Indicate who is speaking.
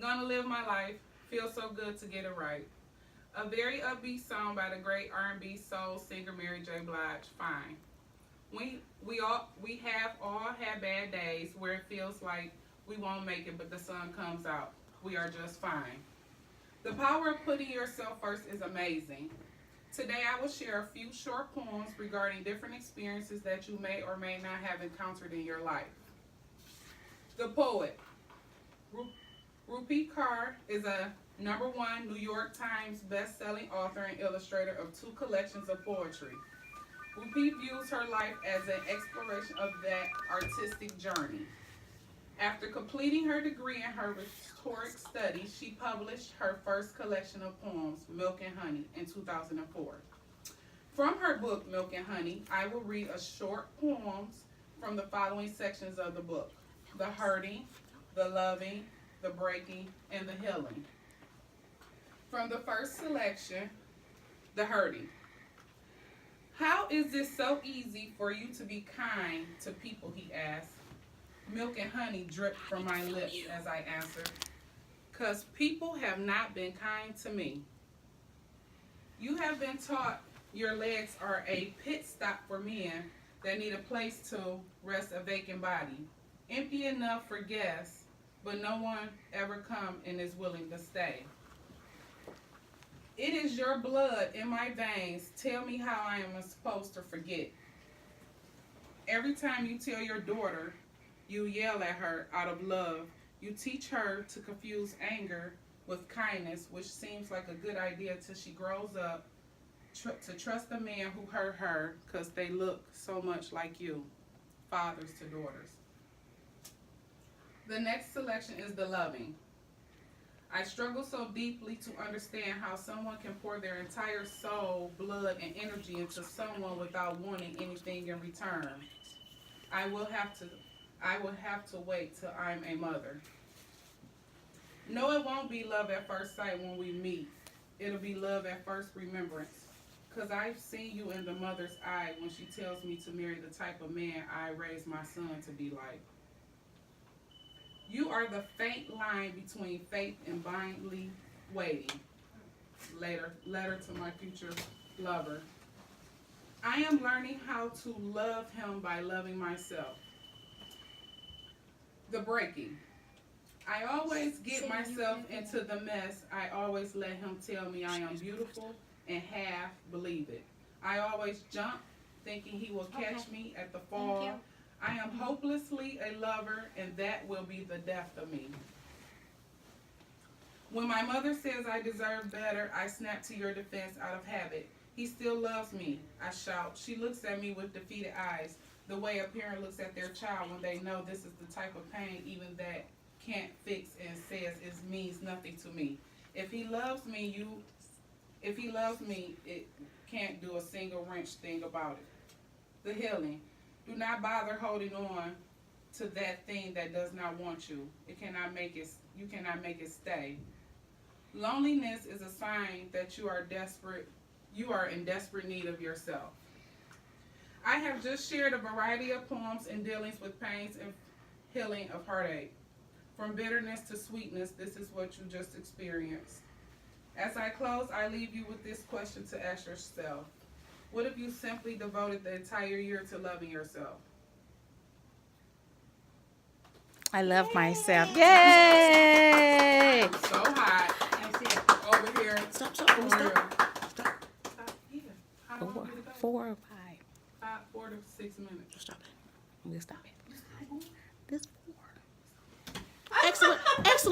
Speaker 1: Gonna live my life. Feels so good to get it right. A very upbeat song by the great R&B soul singer Mary J. Blige. Fine. We have all had bad days where it feels like we won't make it, but the sun comes out. We are just fine. The power of putting yourself first is amazing. Today I will share a few short poems regarding different experiences that you may or may not have encountered in your life. The poet. Rupi Kaur is a #1 New York Times best-selling author and illustrator of 2 collections of poetry. Rupi views her life as an exploration of that artistic journey. After completing her degree in her rhetoric studies, she published her first collection of poems, Milk and Honey, in 2004. From her book, Milk and Honey, I will read a short poems from the following sections of the book: the hurting, the loving, the breaking, and the healing. From the first selection, the hurting. How is it so easy for you to be kind to people, he asked. Milk and honey dripped from my lips as I answered. 'Cause people have not been kind to me. You have been taught your legs are a pit stop for men that need a place to rest a vacant body. Empty enough for guests, but no one ever come and is willing to stay. It is your blood in my veins. Tell me how I am supposed to forget. Every time you tell your daughter, you yell at her out of love. You teach her to confuse anger with kindness, which seems like a good idea till she grows up to trust a man who hurt her because they look so much like you. Fathers to daughters. The next selection is the loving. I struggle so deeply to understand how someone can pour their entire soul, blood, and energy into someone without wanting anything in return. I will have to wait till I'm a mother. No, it won't be love at first sight when we meet. It'll be love at first remembrance. 'Cause I've seen you in the mother's eye when she tells me to marry the type of man I raised my son to be like. You are the faint line between faith and blindly waiting. Letter to my future lover. I am learning how to love him by loving myself. The breaking. I always get myself into the mess. I always let him tell me I am beautiful and half believe it. I always jump thinking he will catch me at the fall. I am hopelessly a lover, and that will be the death of me. When my mother says I deserve better, I snap to your defense out of habit. He still loves me, I shout. She looks at me with defeated eyes, the way a parent looks at their child when they know this is the type of pain even that can't fix and says it means nothing to me. If he loves me, it can't do a single wrench thing about it. The healing. Do not bother holding on to that thing that does not want you. You cannot make it stay. Loneliness is a sign that you are in desperate need of yourself. I have just shared a variety of poems and dealings with pains and healing of heartache. From bitterness to sweetness, this is what you just experienced. As I close, I leave you with this question to ask yourself. What if you simply devoted the entire year to loving yourself?
Speaker 2: I love myself. Yay!
Speaker 1: So hot.
Speaker 2: That's it.
Speaker 1: Over here.
Speaker 2: Stop.
Speaker 1: For real.
Speaker 2: Stop.
Speaker 1: Yeah. How long did it go?
Speaker 2: 4 or 5.
Speaker 1: 4 to 6 minutes.
Speaker 2: Stop it. We'll stop it. This 4. Excellent.